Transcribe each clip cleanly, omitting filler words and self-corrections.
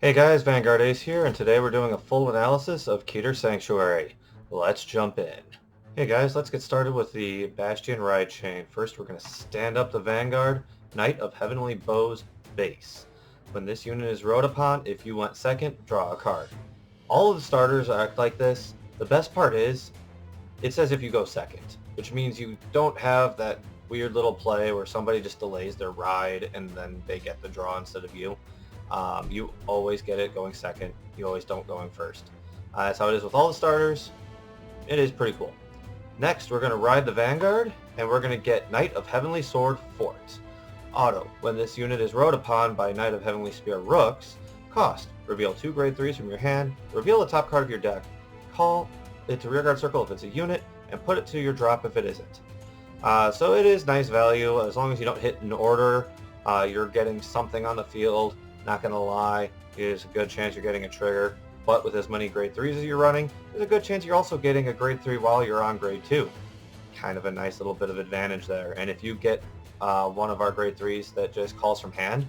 Hey guys, Vanguard Ace here, and today we're doing a full analysis of Keter Sanctuary. Let's jump in. Hey guys, let's get started with the Bastion ride chain. First, we're going to stand up the Vanguard, Knight of Heavenly Bows base. When this unit is rode upon, if you went second, draw a card. All of the starters act like this. The best part is, it says if you go second, which means you don't have that weird little play where somebody just delays their ride and then they get the draw instead of you. You always get it going second. You always don't going first. That's how it is with all the starters. It is pretty cool. Next, we're going to ride the Vanguard, and we're going to get Knight of Heavenly Sword Fort. Auto. When this unit is rode upon by Knight of Heavenly Spear Rooks, cost. Reveal 2 grade 3s from your hand, reveal the top card of your deck, call it to rearguard circle if it's a unit, and put it to your drop if it isn't. So it is nice value. As long as you don't hit an order, you're getting something on the field. Not going to lie, there's a good chance you're getting a trigger, but with as many grade 3s as you're running, there's a good chance you're also getting a grade 3 while you're on grade 2. Kind of a nice little bit of advantage there. And if you get one of our grade 3s that just calls from hand,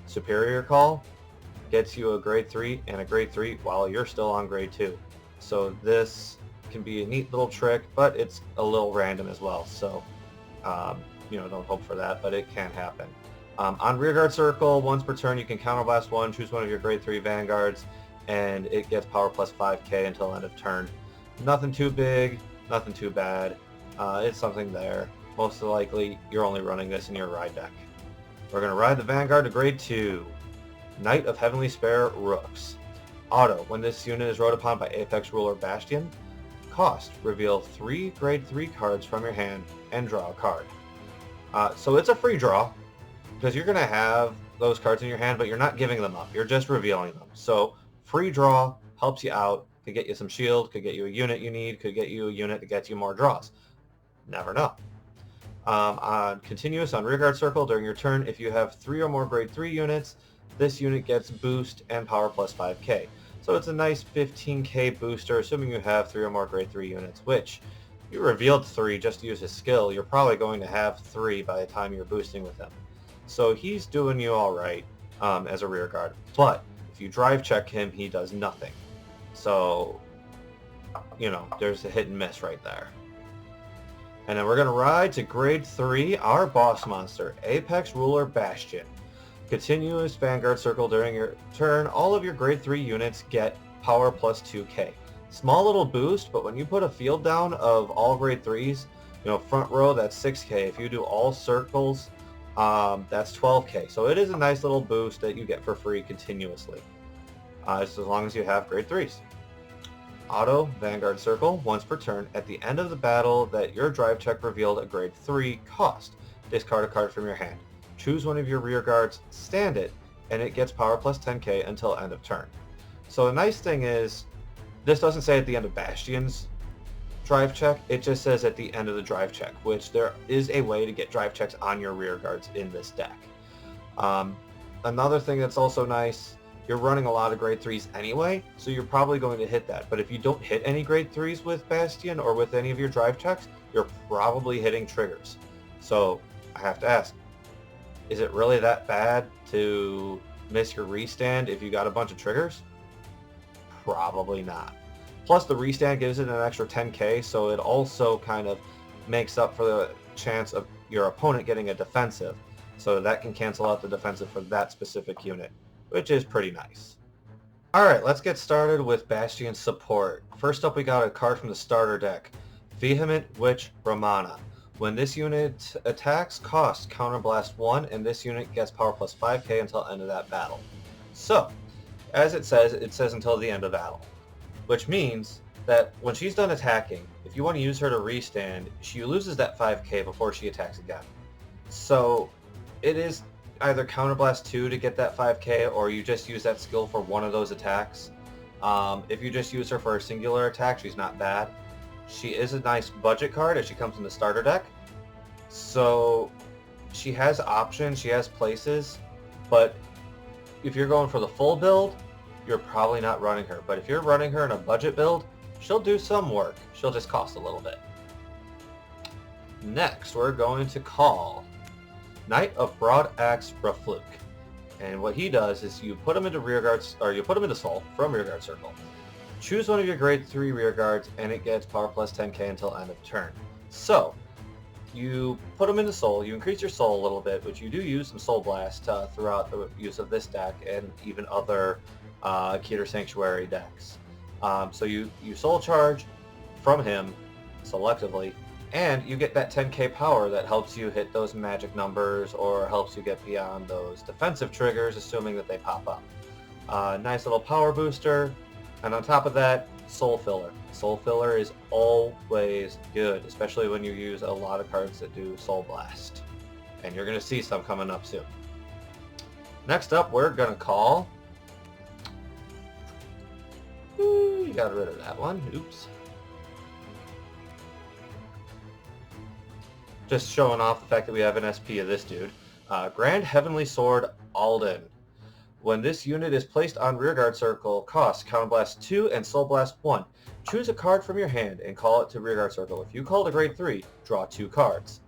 Superior Call gets you a grade 3 and a grade 3 while you're still on grade 2. So this can be a neat little trick, but it's a little random as well. So, don't hope for that, but it can happen. On Rearguard Circle, once per turn, you can counterblast one, choose one of your grade 3 Vanguards, and it gets power plus 5k until end of turn. Nothing too big, nothing too bad. It's something there. Most likely, you're only running this in your ride deck. We're going to ride the Vanguard to grade 2. Knight of Heavenly Spear Rooks. Auto. When this unit is rode upon by Apex Ruler Bastion, cost. Reveal 3 grade 3 cards from your hand and draw a card. So it's a free draw, because you're going to have those cards in your hand, but you're not giving them up. You're just revealing them. So free draw helps you out. Could get you some shield, could get you a unit you need, could get you a unit that gets you more draws. Never know. On continuous on Rearguard Circle during your turn, if you have 3 or more grade 3 units, this unit gets boost and power plus 5k. So it's a nice 15k booster, assuming you have 3 or more grade 3 units, which you revealed 3 just to use his skill. You're probably going to have 3 by the time you're boosting with him. So he's doing you all right as a rear guard. But if you drive check him, he does nothing. So, there's a hit and miss right there. And then we're going to ride to grade 3, our boss monster, Apex Ruler Bastion. Continuous Vanguard Circle during your turn. All of your grade 3 units get power plus 2k. Small little boost, but when you put a field down of all grade 3s, front row, that's 6k. If you do all circles, that's 12k. So it is a nice little boost that you get for free continuously, just as long as you have grade 3s. Auto Vanguard Circle, once per turn, at the end of the battle that your drive check revealed a grade 3 cost. Discard a card from your hand. Choose one of your rear guards, stand it, and it gets power plus 10k until end of turn. So the nice thing is, this doesn't say at the end of Bastion's drive check, it just says at the end of the drive check, which there is a way to get drive checks on your rear guards in this deck. Another thing that's also nice, you're running a lot of grade 3s anyway, so you're probably going to hit that. But if you don't hit any grade 3s with Bastion or with any of your drive checks, you're probably hitting triggers. So I have to ask, is it really that bad to miss your restand if you got a bunch of triggers? Probably not. Plus the restand gives it an extra 10k, so it also kind of makes up for the chance of your opponent getting a defensive. So that can cancel out the defensive for that specific unit, which is pretty nice. Alright, let's get started with Bastion support. First up, we got a card from the starter deck, Vehement Witch Brahmana. When this unit attacks, cost counterblast 1, and this unit gets power plus 5k until end of that battle. So, as it says until the end of battle. Which means that when she's done attacking, if you want to use her to restand, she loses that 5k before she attacks again. So it is either counterblast 2 to get that 5k, or you just use that skill for one of those attacks. If you just use her for a singular attack, she's not bad. She is a nice budget card as she comes in the starter deck. So she has options, she has places, but if you're going for the full build, you're probably not running her. But if you're running her in a budget build, she'll do some work. She'll just cost a little bit. Next, we're going to call Knight of Broad Axe Rafluke. And what he does is you put him into you put him into Soul from rearguard circle. Choose one of your grade 3 rearguards, and it gets power plus 10k until end of turn. So, you put him into Soul, you increase your Soul a little bit, which you do use some Soul Blast throughout the use of this deck and even other Keter Sanctuary decks. So you Soul Charge from him selectively, and you get that 10k power that helps you hit those magic numbers or helps you get beyond those defensive triggers, assuming that they pop up. Nice little power booster, and on top of that, Soul Filler. Soul Filler is always good, especially when you use a lot of cards that do Soul Blast. And you're going to see some coming up soon. Next up, we're going to call... Ooh, you got rid of that one. Oops. Just showing off the fact that we have an SP of this dude. Grand Heavenly Sword Alden. When this unit is placed on rearguard circle, cost Counterblast 2 and Soul Blast 1. Choose a card from your hand and call it to rearguard circle. If you call it a grade 3, draw 2 cards.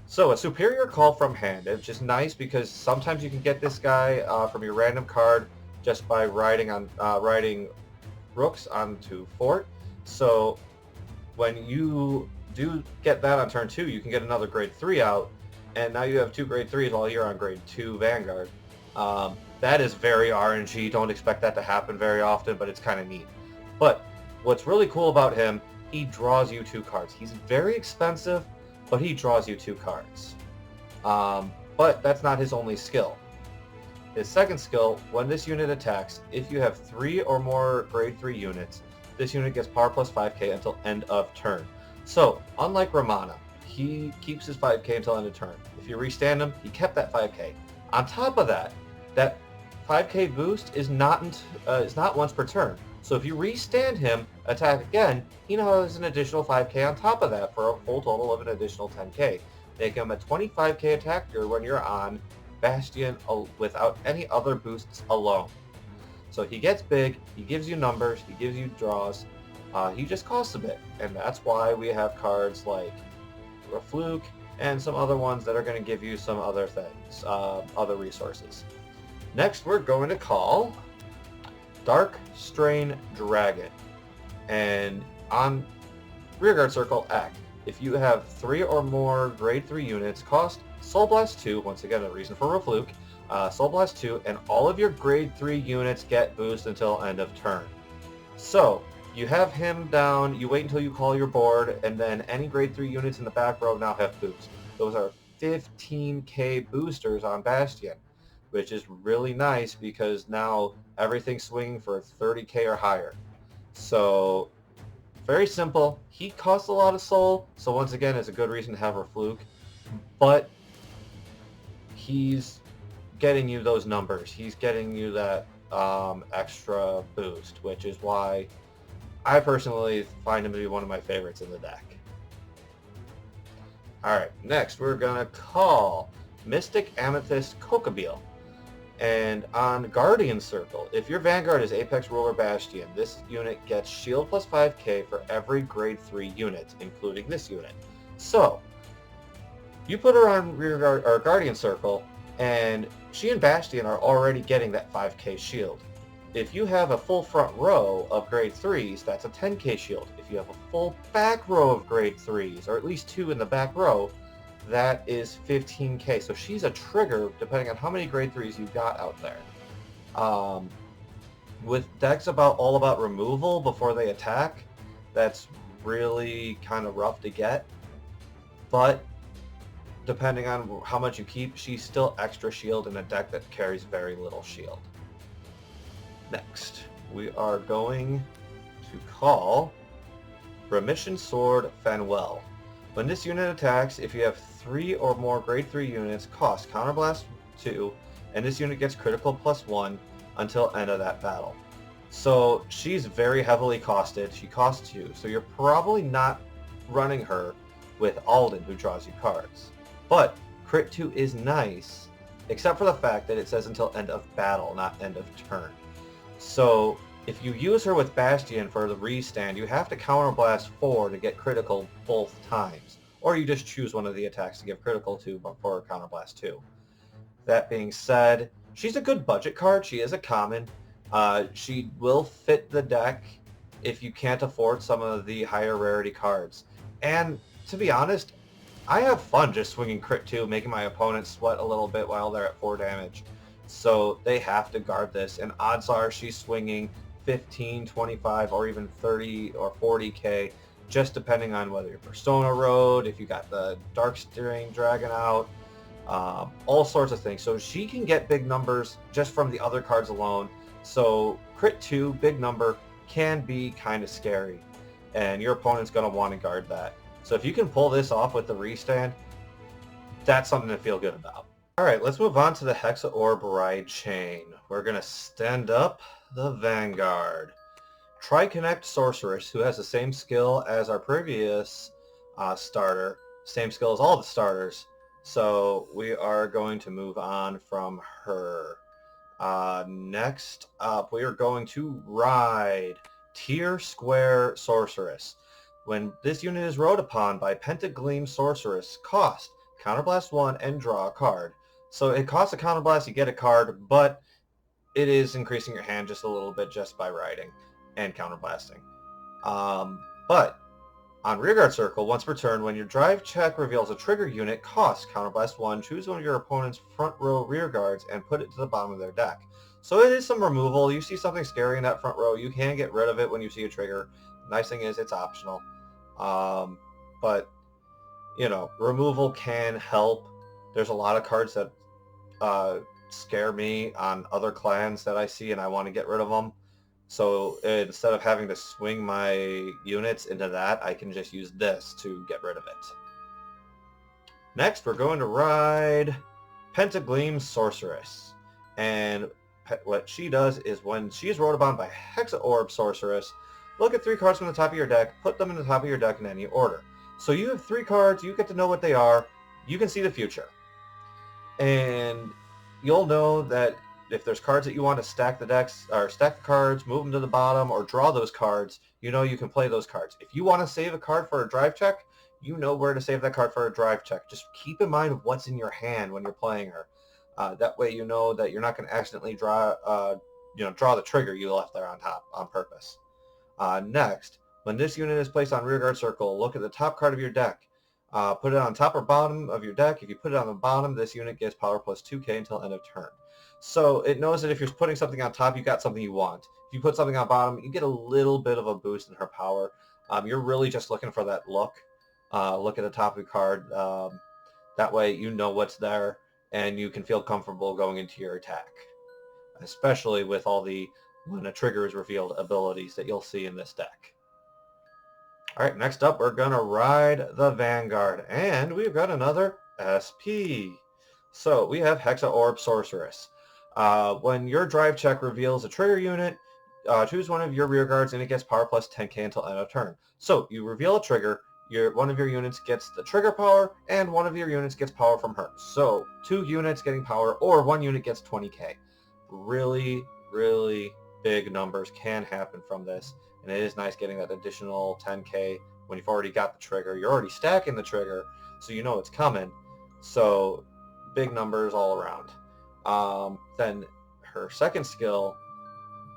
So a superior call from hand, which is nice because sometimes you can get this guy from your random card just by riding Krux onto Fort. So when you do get that on turn 2, you can get another grade 3 out, and now you have 2 grade 3s while you're on grade 2 Vanguard. That is very RNG. Don't expect that to happen very often, but it's kind of neat. But what's really cool about him, he draws you 2 cards. He's very expensive, but he draws you 2 cards. But that's not his only skill. His second skill, when this unit attacks, if you have 3 or more grade 3 units, this unit gets power plus 5k until end of turn. So, unlike Ramana, he keeps his 5k until end of turn. If you restand him, he kept that 5k. On top of that, that 5k boost is not once per turn. So if you restand him, attack again, he now has an additional 5k on top of that for a full total of an additional 10k. Make him a 25k attacker when you're on Bastion without any other boosts alone. So he gets big, he gives you numbers, he gives you draws, he just costs a bit. And that's why we have cards like Fluke and some other ones that are going to give you some other things, other resources. Next, we're going to call Dark Strain Dragon. And on rearguard circle, act. If you have 3 or more grade 3 units, cost Soul Blast 2, once again a reason for Refluke, Soul Blast 2, and all of your grade 3 units get boost until end of turn. So, you have him down, you wait until you call your board, and then any grade 3 units in the back row now have boost. Those are 15k boosters on Bastion, which is really nice because now everything's swinging for 30k or higher. So, very simple. He costs a lot of soul, so once again, it's a good reason to have Refluke. But he's getting you those numbers. He's getting you that extra boost, which is why I personally find him to be one of my favorites in the deck. Alright, next we're going to call Mystic Amethyst Kokabeel. And on Guardian Circle, if your Vanguard is Apex Ruler Bastion, this unit gets shield plus 5k for every grade 3 unit, including this unit. So, you put her on Rearguard or Guardian Circle, and she and Bastion are already getting that 5k shield. If you have a full front row of grade 3s, that's a 10k shield. If you have a full back row of grade 3s, or at least 2 in the back row, that is 15k. So she's a trigger depending on how many grade 3s you've got out there. With decks all about removal before they attack, that's really kind of rough to get. But depending on how much you keep, she's still extra shield in a deck that carries very little shield. Next, we are going to call Remission Sword Fanuel. When this unit attacks, if you have 3 or more grade 3 units, cost Counterblast 2, and this unit gets critical plus 1 until end of that battle. So she's very heavily costed. She costs 2, so you're probably not running her with Alden, who draws you cards. But Crit 2 is nice, except for the fact that it says until end of battle, not end of turn. So if you use her with Bastion for the restand, you have to Counterblast 4 to get critical both times. Or you just choose one of the attacks to give critical to before Counterblast 2. That being said, She's a good budget card. She is a common. She will fit the deck if you can't afford some of the higher rarity cards. And to be honest, I have fun just swinging crit 2, making my opponent sweat a little bit while they're at 4 damage. So they have to guard this, and odds are she's swinging 15, 25, or even 30 or 40k, just depending on whether your Persona Road, if you got the Darkstring Dragon out, all sorts of things. So she can get big numbers just from the other cards alone. So crit 2, big number, can be kind of scary, and your opponent's going to want to guard that. So if you can pull this off with the restand, that's something to feel good about. Alright, let's move on to the Hexa Orb Ride Chain. We're going to stand up the Vanguard. Tri-Connect Sorceress, who has the same skill as our previous starter, same skill as all the starters. So we are going to move on from her. Next up, we are going to ride Tier Square Sorceress. When this unit is rode upon by Pentagleam Sorceress, cost Counterblast 1 and draw a card. So it costs a Counterblast, you get a card, but it is increasing your hand just a little bit just by riding and Counterblasting. But on Rearguard Circle, once per turn, when your drive check reveals a trigger unit, cost Counterblast 1, choose one of your opponent's front row rearguards and put it to the bottom of their deck. So it is some removal. You see something scary in that front row, you can get rid of it when you see a trigger. Nice thing is it's optional. But, you know, removal can help. There's a lot of cards that scare me on other clans that I see and I want to get rid of them. So instead of having to swing my units into that, I can just use this to get rid of it. Next, we're going to ride Pentagleam Sorceress. And what she does is when she's rode upon by Hexa Orb Sorceress, look at 3 cards from the top of your deck, put them in the top of your deck in any order. So you have 3 cards, you get to know what they are, you can see the future. And you'll know that if there's cards that you want to stack the decks, or stack the cards, move them to the bottom, or draw those cards, you know you can play those cards. If you want to save a card for a drive check, you know where to save that card for a drive check. Just keep in mind what's in your hand when you're playing her. That way you know that you're not going to accidentally draw the trigger you left there on top on purpose. Next, when this unit is placed on Rearguard Circle, look at the top card of your deck. Put it on top or bottom of your deck. If you put it on the bottom, this unit gets power plus 2k until end of turn. So it knows that if you're putting something on top, you got something you want. If you put something on bottom, you get a little bit of a boost in her power. You're really just looking for that look. Look at the top of the card. That way you know what's there, and you can feel comfortable going into your attack. Especially with all the, when a trigger is revealed, abilities that you'll see in this deck. Alright, next up we're going to ride the Vanguard, and we've got another SP. So we have Hexa Orb Sorceress. When your drive check reveals a trigger unit, choose one of your rear guards and it gets power plus 10k until end of turn. So you reveal a trigger, one of your units gets the trigger power, and one of your units gets power from her. So 2 units getting power, or 1 unit gets 20k. Really, really big numbers can happen from this, and it is nice getting that additional 10k when you've already got the trigger. You're already stacking the trigger, so you know it's coming. So big numbers all around. Then her second skill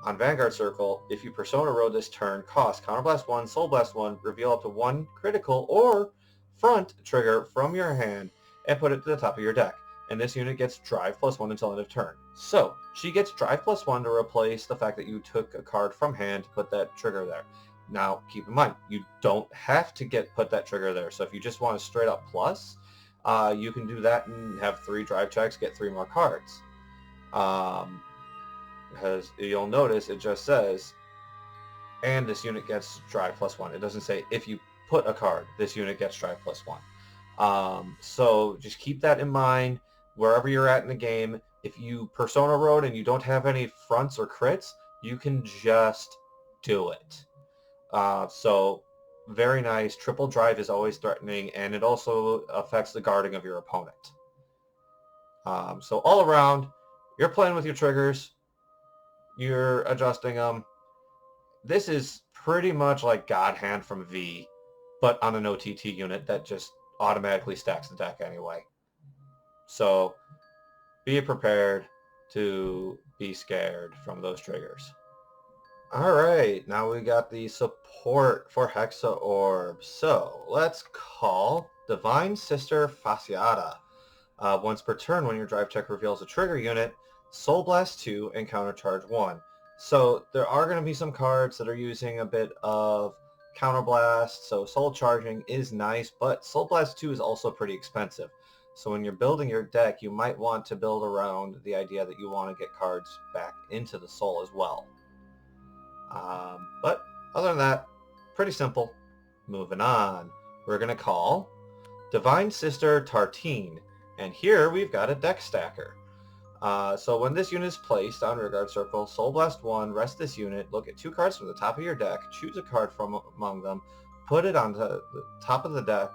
on Vanguard Circle, if you Persona Road this turn, cost Counterblast 1, Soul Blast 1, reveal up to 1 critical or front trigger from your hand and put it to the top of your deck. And this unit gets Drive plus 1 until end of turn. So she gets Drive plus 1 to replace the fact that you took a card from hand to put that trigger there. Now, keep in mind, you don't have to put that trigger there. So if you just want a straight up plus, you can do that and have 3 drive checks, get 3 more cards. Because you'll notice it just says, and this unit gets drive plus 1. It doesn't say if you put a card, this unit gets drive plus 1. So just keep that in mind wherever you're at in the game. If you Persona Road and you don't have any fronts or crits, you can just do it. So very nice. Triple drive is always threatening, and it also affects the guarding of your opponent. So all around, you're playing with your triggers. You're adjusting them. This is pretty much like God Hand from V, but on an OTT unit that just automatically stacks the deck anyway. So be prepared to be scared from those triggers. Alright, now we got the support for Hexa Orb. So let's call Divine Sister Fasciata. Once per turn, when your drive check reveals a trigger unit, Soul Blast 2 and Countercharge 1. So there are going to be some cards that are using a bit of Counterblast, so Soul Charging is nice, but Soul Blast 2 is also pretty expensive. So when you're building your deck, you might want to build around the idea that you want to get cards back into the Soul as well. But other than that, pretty simple. Moving on, we're going to call Divine Sister Tartine, and here we've got a deck stacker. So when this unit is placed on Rearguard Circle, Soul Blast 1, rest this unit, look at 2 cards from the top of your deck, choose a card from among them, put it onto the top of the deck,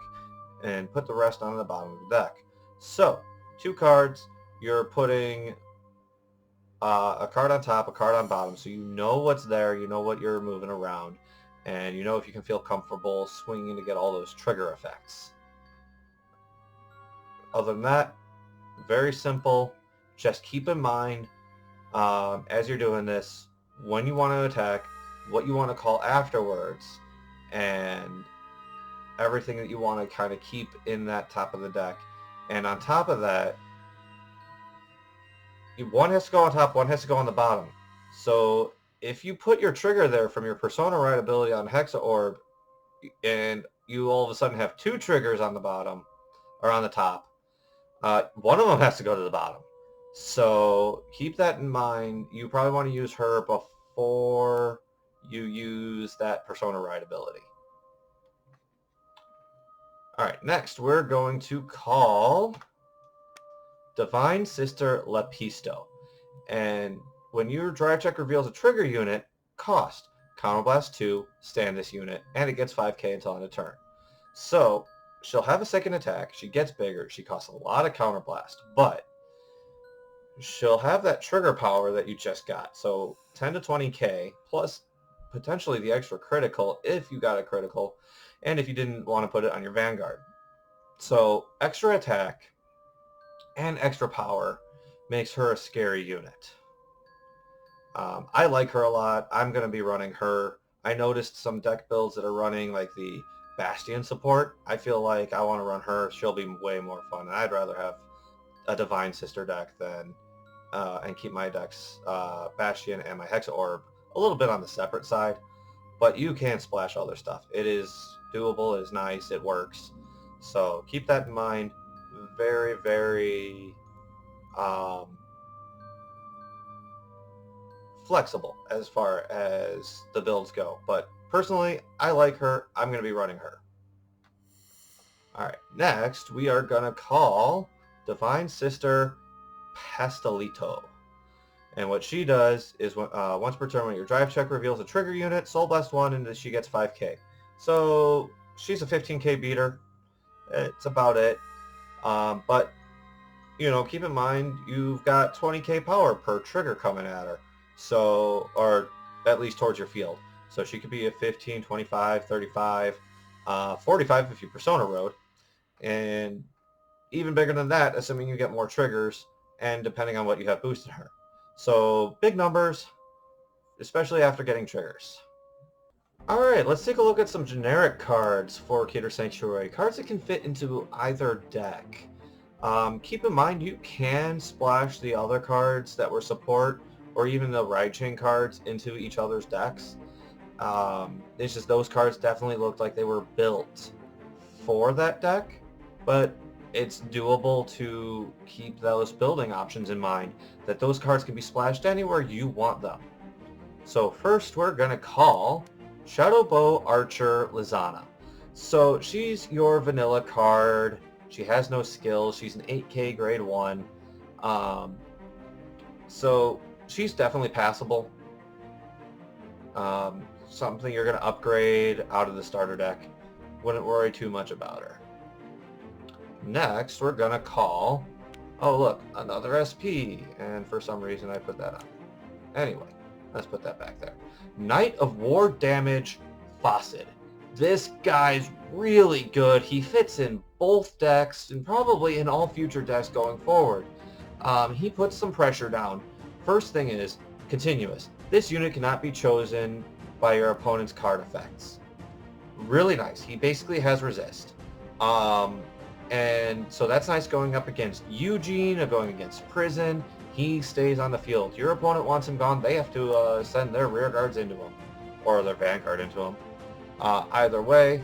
and put the rest on the bottom of the deck. So, 2 cards, you're putting a card on top, a card on bottom, so you know what's there, you know what you're moving around, and you know if you can feel comfortable swinging to get all those trigger effects. Other than that, very simple. Just keep in mind, as you're doing this, when you want to attack, what you want to call afterwards, and everything that you want to kind of keep in that top of the deck. And on top of that, one has to go on top, one has to go on the bottom. So if you put your trigger there from your Persona Ride ability on Hexa Orb, and you all of a sudden have 2 triggers on the bottom, or on the top, one of them has to go to the bottom. So keep that in mind. You probably want to use her before you use that Persona Ride ability. Alright, next we're going to call Divine Sister Lepisto. And when your drive check reveals a trigger unit, cost Counterblast 2, stand this unit, and it gets 5k until end of turn. So she'll have a second attack, she gets bigger, she costs a lot of Counterblast, but she'll have that trigger power that you just got. So 10 to 20k, plus potentially the extra critical if you got a critical, and if you didn't want to put it on your Vanguard. So extra attack and extra power makes her a scary unit. I like her a lot. I'm going to be running her. I noticed some deck builds that are running like the Bastion support. I feel like I want to run her. She'll be way more fun. And I'd rather have a Divine Sister deck than and keep my decks Bastion and my Hexa Orb a little bit on the separate side. But you can splash other stuff. It is doable. It is nice. It works. So keep that in mind. Very, very flexible as far as the builds go. But personally, I like her. I'm going to be running her. Alright, next we are going to call Divine Sister Pastelito. And what she does is once per turn when your drive check reveals a trigger unit, Soul Blast 1, and she gets 5k. So she's a 15k beater. It's about it. But, you know, keep in mind you've got 20k power per trigger coming at her. So, or at least towards your field. So she could be a 15, 25, 35, 45 if you Persona Road. And even bigger than that, assuming you get more triggers and depending on what you have boosted her. So big numbers, especially after getting triggers. Alright, let's take a look at some generic cards for Keter Sanctuary. Cards that can fit into either deck. Keep in mind you can splash the other cards that were support or even the ride chain cards into each other's decks. It's just those cards definitely looked like they were built for that deck, but it's doable to keep those building options in mind, that those cards can be splashed anywhere you want them. So first we're going to call Shadowbow Archer Lizana. So she's your vanilla card. She has no skills. She's an 8k grade 1. So she's definitely passable. Something you're going to upgrade out of the starter deck. Wouldn't worry too much about her. Next, we're going to call, oh look, another SP, and for some reason I put that on. Anyway, let's put that back there. Knight of War Damage Faucet. This guy's really good. He fits in both decks and probably in all future decks going forward. He puts some pressure down. First thing is, continuous. This unit cannot be chosen by your opponent's card effects. Really nice. He basically has resist. And so that's nice going up against Eugene or going against Prison. He stays on the field. Your opponent wants him gone. They have to send their rear guards into him or their Vanguard into him. Either way,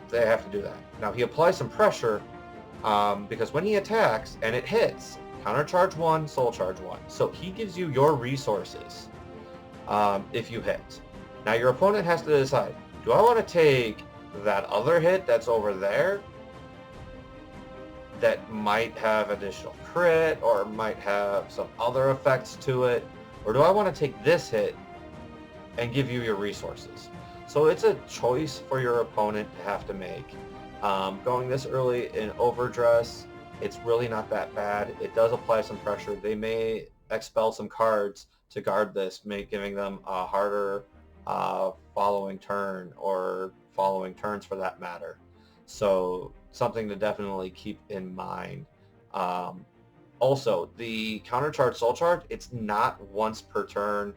they have to do that. Now, he applies some pressure because when he attacks and it hits, counter charge 1, soul charge 1. So he gives you your resources if you hit. Now, your opponent has to decide, do I want to take that other hit that's over there that might have additional crit or might have some other effects to it, or do I want to take this hit and give you your resources? So it's a choice for your opponent to have to make. Going this early in Overdress, it's really not that bad. It does apply some pressure. They may expel some cards to guard this, giving them a harder following turn or following turns for that matter. So something to definitely keep in mind. Also, the countercharge soul charge, it's not once per turn.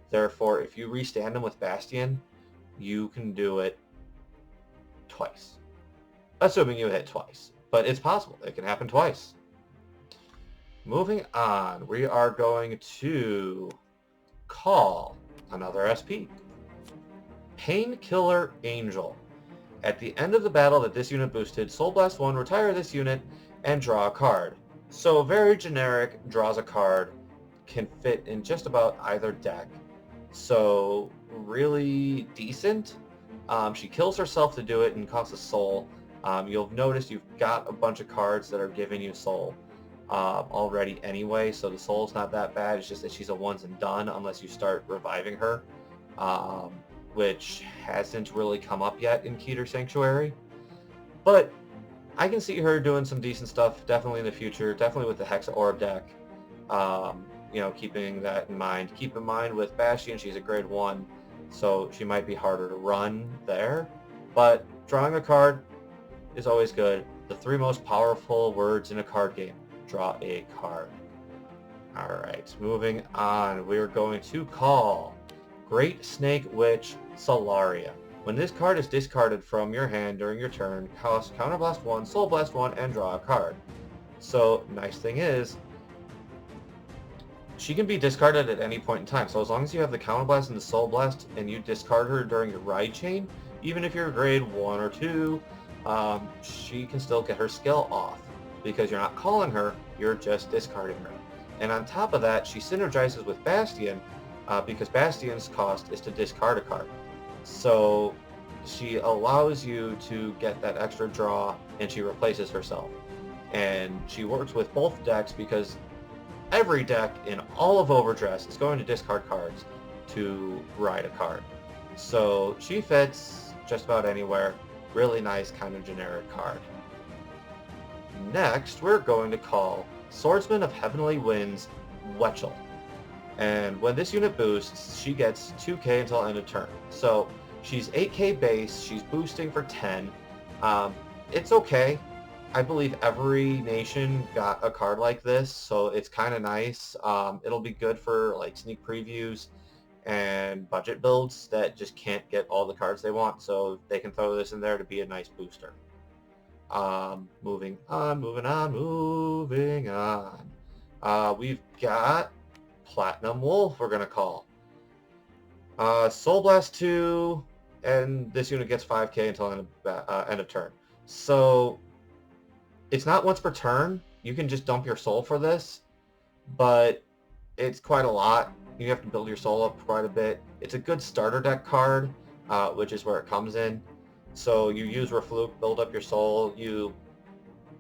Therefore, if you restand them with Bastion, you can do it twice. Assuming you hit twice. But it's possible. It can happen twice. Moving on, we are going to call another SP. Painkiller Angel. At the end of the battle that this unit boosted, Soul Blast 1, retire this unit, and draw a card. So very generic, draws a card, can fit in just about either deck. So really decent. She kills herself to do it and costs a soul. You'll notice you've got a bunch of cards that are giving you soul already anyway, so the soul's not that bad. It's just that she's a once and done unless you start reviving her. Which hasn't really come up yet in Keter Sanctuary. But I can see her doing some decent stuff, definitely in the future, definitely with the Hexa Orb deck. Keeping that in mind. Keep in mind with Bastion, she's a grade 1, so she might be harder to run there. But drawing a card is always good. The 3 most powerful words in a card game. Draw a card. Alright, moving on. We're going to call Great Snake Witch Solaria. When this card is discarded from your hand during your turn, cost Counterblast 1, Soul Blast 1, and draw a card. So, nice thing is, she can be discarded at any point in time. So as long as you have the Counterblast and the Soul Blast, and you discard her during your ride chain, even if you're grade 1 or 2, she can still get her skill off. Because you're not calling her, you're just discarding her. And on top of that, she synergizes with Bastion, because Bastion's cost is to discard a card. So she allows you to get that extra draw, and she replaces herself. And she works with both decks because every deck in all of Overdress is going to discard cards to ride a card. So she fits just about anywhere. Really nice kind of generic card. Next, we're going to call Swordsman of Heavenly Winds Wetchel. And when this unit boosts, she gets 2k until end of turn. So she's 8k base, she's boosting for 10. It's okay. I believe every nation got a card like this, so it's kind of nice. It'll be good for like sneak previews and budget builds that just can't get all the cards they want, so they can throw this in there to be a nice booster. Moving on. We've got Platinum Wolf we're going to call. Soul Blast 2, and this unit gets 5k until end of turn. So it's not once per turn. You can just dump your soul for this, but it's quite a lot. You have to build your soul up quite a bit. It's a good starter deck card, which is where it comes in. So you use Refluke, build up your soul, you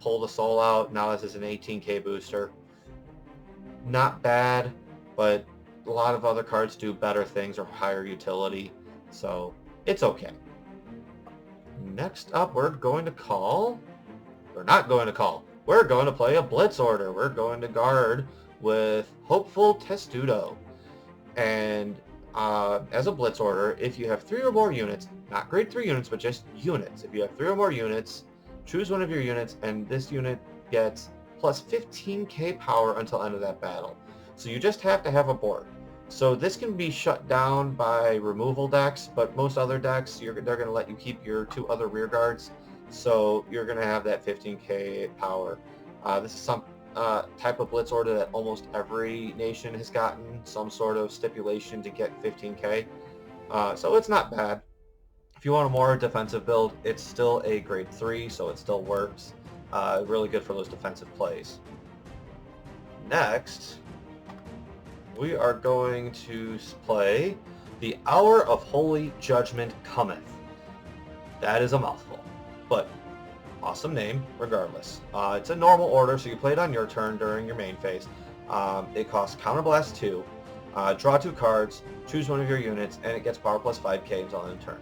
pull the soul out. Now this is an 18k booster. Not bad, but a lot of other cards do better things or higher utility, so it's okay. Next up, we're going to call... We're not going to call. We're going to play a Blitz Order. We're going to guard with Hopeful Testudo. And as a Blitz Order, if you have 3 or more units, not grade 3 units, but just units. If you have 3 or more units, choose one of your units, and this unit gets plus 15k power until end of that battle. So you just have to have a board. So this can be shut down by removal decks, but most other decks, they're going to let you keep your 2 other rear guards. So you're going to have that 15k power. This is some type of blitz order that almost every nation has gotten some sort of stipulation to get 15k. So it's not bad. If you want a more defensive build, it's still a grade 3, so it still works. Really good for those defensive plays. Next, we are going to play The Hour of Holy Judgment Cometh. That is a mouthful, but awesome name regardless. It's a normal order, so you play it on your turn during your main phase. It costs Counterblast 2, draw 2 cards, choose one of your units, and it gets power plus 5k until end of turn.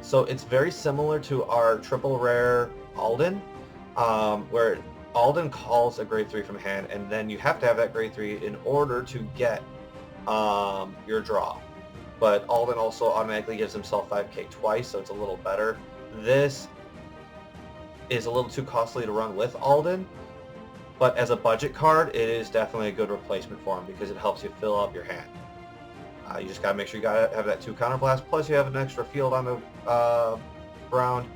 So it's very similar to our triple rare Alden, where Alden calls a grade 3 from hand, and then you have to have that grade 3 in order to get your draw. But Alden also automatically gives himself 5k twice, so it's a little better. This is a little too costly to run with Alden, but as a budget card, it is definitely a good replacement for him because it helps you fill up your hand. You just gotta make sure you gotta have that 2 counterblast, plus you have an extra field on the ground.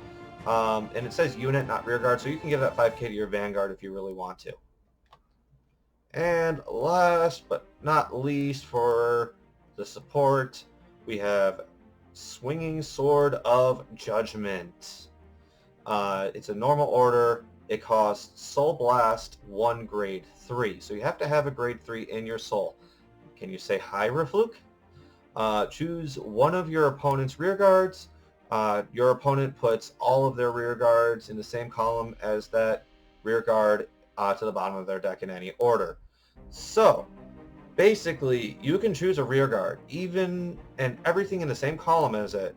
And it says unit, not rear guard, so you can give that 5k to your Vanguard if you really want to. And last but not least for the support, we have Swinging Sword of Judgment. It's a normal order. It costs Soul Blast 1 grade 3, so you have to have a grade 3 in your soul. Can you say hi, Rafluk? Choose one of your opponent's rear guards. Your opponent puts all of their rear guards in the same column as that rear guard to the bottom of their deck in any order. So basically you can choose a rear guard and everything in the same column as it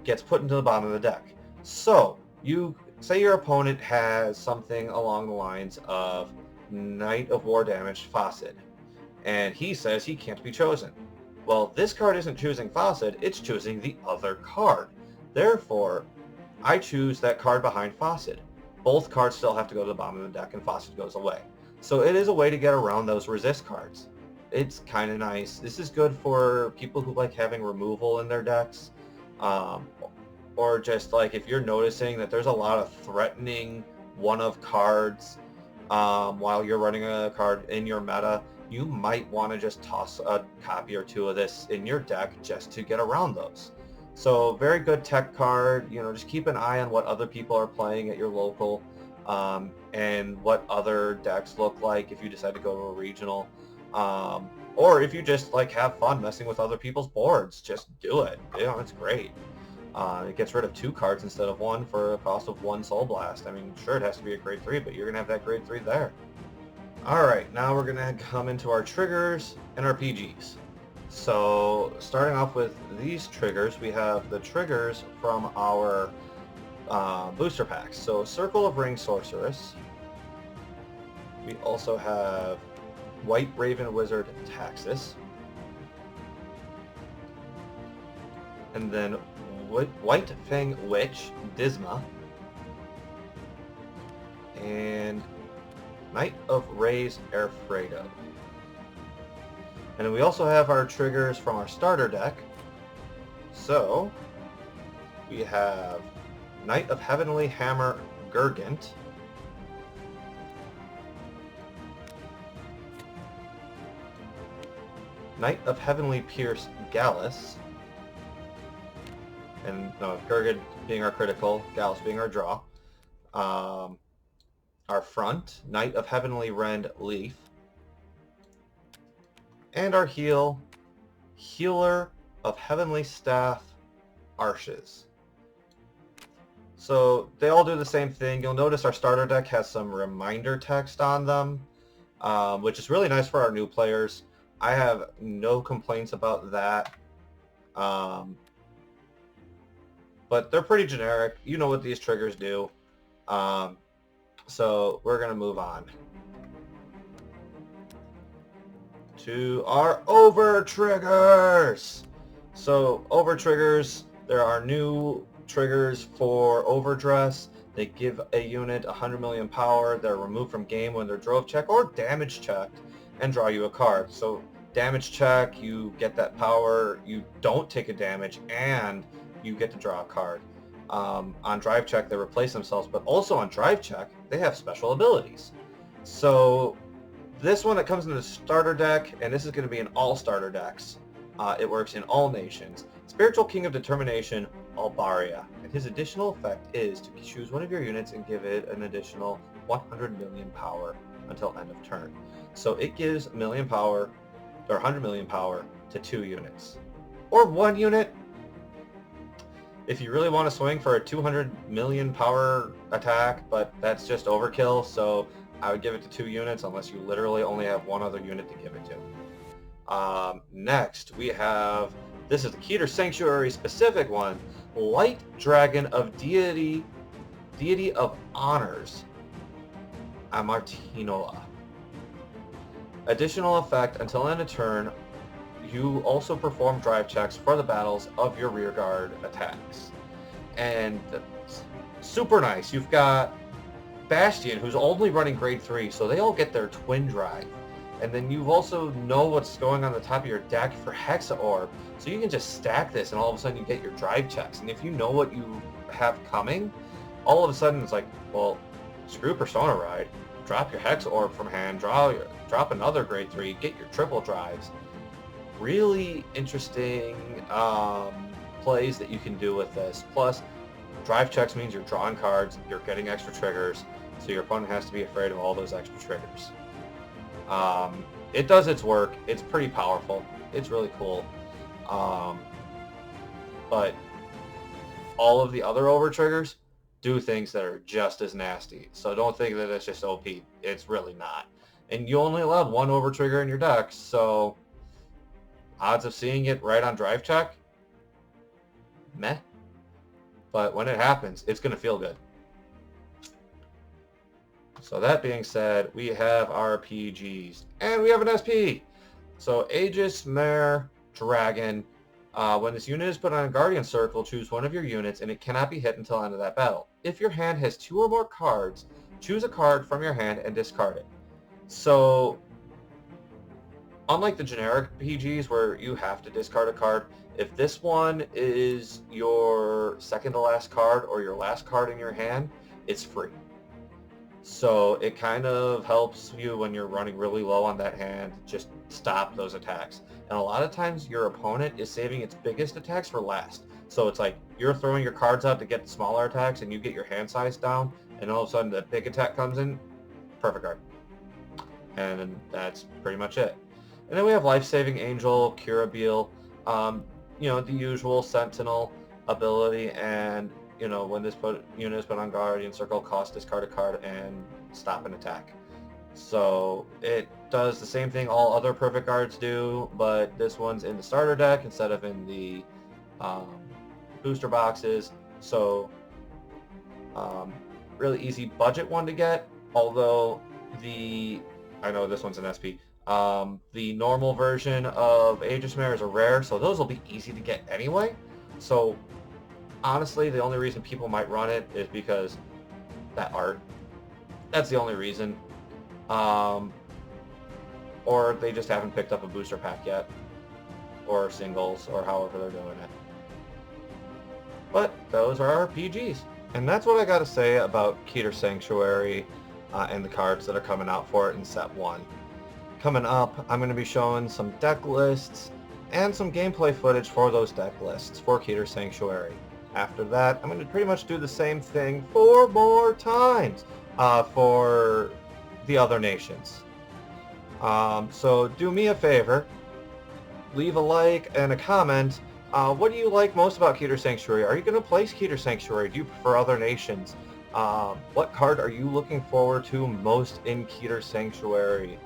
gets put into the bottom of the deck. So you say your opponent has something along the lines of Knight of War Damage Faucet, and he says he can't be chosen. Well, this card isn't choosing Faucet, it's choosing the other card. Therefore, I choose that card behind Faucet. Both cards still have to go to the bottom of the deck and Faucet goes away. So it is a way to get around those resist cards. It's kind of nice. This is good for people who like having removal in their decks. Or just like if you're noticing that there's a lot of threatening one-of cards while you're running a card in your meta, you might want to just toss a copy or 2 of this in your deck just to get around those. So very good tech card. You know, just keep an eye on what other people are playing at your local and what other decks look like if you decide to go to a regional. Or if you just like have fun messing with other people's boards, just do it. You know, it's great. It gets rid of 2 cards instead of 1 for a cost of 1 Soul Blast. I mean, sure, it has to be a grade 3, but you're going to have that grade 3 there. Alright, now we're going to come into our triggers and our PGs. So, starting off with these triggers, we have the triggers from our booster packs. So, Circle of Ring Sorceress. We also have White Raven Wizard Taxis. And then White Fang Witch Disma. And Knight of Rays Airfredo. And then we also have our triggers from our starter deck. So we have Knight of Heavenly Hammer Gurgant. Knight of Heavenly Pierce Gallus. And Gurgant being our critical, Gallus being our draw. Our front, Knight of Heavenly Rend Leaf. And our healer of Heavenly Staff Arches. So they all do the same thing. You'll notice our starter deck has some reminder text on them, which is really nice for our new players. I have no complaints about that. But they're pretty generic. You know what these triggers do. So we're going to move on to our over triggers. So over triggers, there are new triggers for overdress. They give a unit 100 million power. They're removed from game when they're drove checked or damage checked, and draw you a card. So damage check, you get that power, you don't take a damage, and you get to draw a card. On drive check, they replace themselves, but also on drive check, they have special abilities. So this one that comes in the starter deck, and this is going to be in all starter decks. It works in all nations. Spiritual King of Determination, Albaria. And his additional effect is to choose one of your units and give it an additional 100 million power until end of turn. So it gives a million power, or 100 million power, to 2 units. Or 1 unit. If you really want to swing for a 200 million power attack, but that's just overkill, so I would give it to 2 units unless you literally only have 1 other unit to give it to. Next, we have, this is the Keter Sanctuary specific one, Light Dragon of Deity of Honors, Amartinoa. Additional effect, until end of turn, you also perform drive checks for the battles of your rearguard attacks. And that's super nice. You've got Bastion, who's only running grade 3, so they all get their twin drive. And then you also know what's going on the top of your deck for Hexa Orb, so you can just stack this and all of a sudden you get your drive checks. And if you know what you have coming, all of a sudden it's like, well, screw Persona Ride, drop your Hexa Orb from hand, drop another grade 3, get your triple drives. Really interesting plays that you can do with this. Plus, drive checks means you're drawing cards, you're getting extra triggers, so your opponent has to be afraid of all those extra triggers. It does its work. It's pretty powerful. It's really cool. But all of the other over triggers do things that are just as nasty. So don't think that it's just OP. It's really not. And you only allowed 1 over trigger in your deck, so odds of seeing it right on drive check, meh. But when it happens, it's going to feel good. So that being said, we have our PGs. And we have an SP! So Aegis Mare Dragon. When this unit is put on a Guardian Circle, choose one of your units, and it cannot be hit until the end of that battle. If your hand has 2 or more cards, choose a card from your hand and discard it. So, unlike the generic PGs where you have to discard a card, if this one is your second to last card or your last card in your hand, it's free. So it kind of helps you when you're running really low on that hand, just stop those attacks. And a lot of times your opponent is saving its biggest attacks for last. So it's like you're throwing your cards out to get the smaller attacks and you get your hand size down, and all of a sudden the big attack comes in, perfect card. And that's pretty much it. And then we have Life-Saving Angel, Curabeel, you know, the usual Sentinel ability, and you know, when this unit is put on Guardian Circle, discard a card and stop an attack. So it does the same thing all other Perfect Guards do, but this one's in the starter deck instead of in the booster boxes. So really easy budget one to get, although I know this one's an SP. The normal version of Aegis Mare is a rare, so those will be easy to get anyway. So honestly, the only reason people might run it is because that art. That's the only reason. Or they just haven't picked up a booster pack yet. Or singles, or however they're doing it. But those are our PGs. And that's what I gotta say about Keter Sanctuary and the cards that are coming out for it in set 1. Coming up, I'm going to be showing some deck lists and some gameplay footage for those deck lists for Keter Sanctuary. After that, I'm going to pretty much do the same thing 4 more times for the other nations. So do me a favor, leave a like and a comment. What do you like most about Keter Sanctuary? Are you going to place Keter Sanctuary? Do you prefer other nations? What card are you looking forward to most in Keter Sanctuary?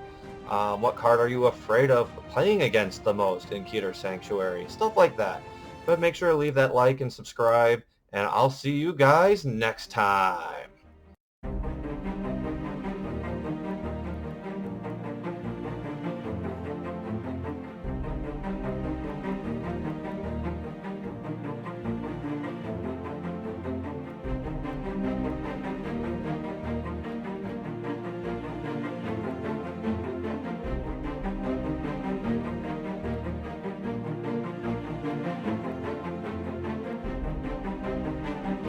What card are you afraid of playing against the most in Keter Sanctuary? Stuff like that. But make sure to leave that like and subscribe, and I'll see you guys next time.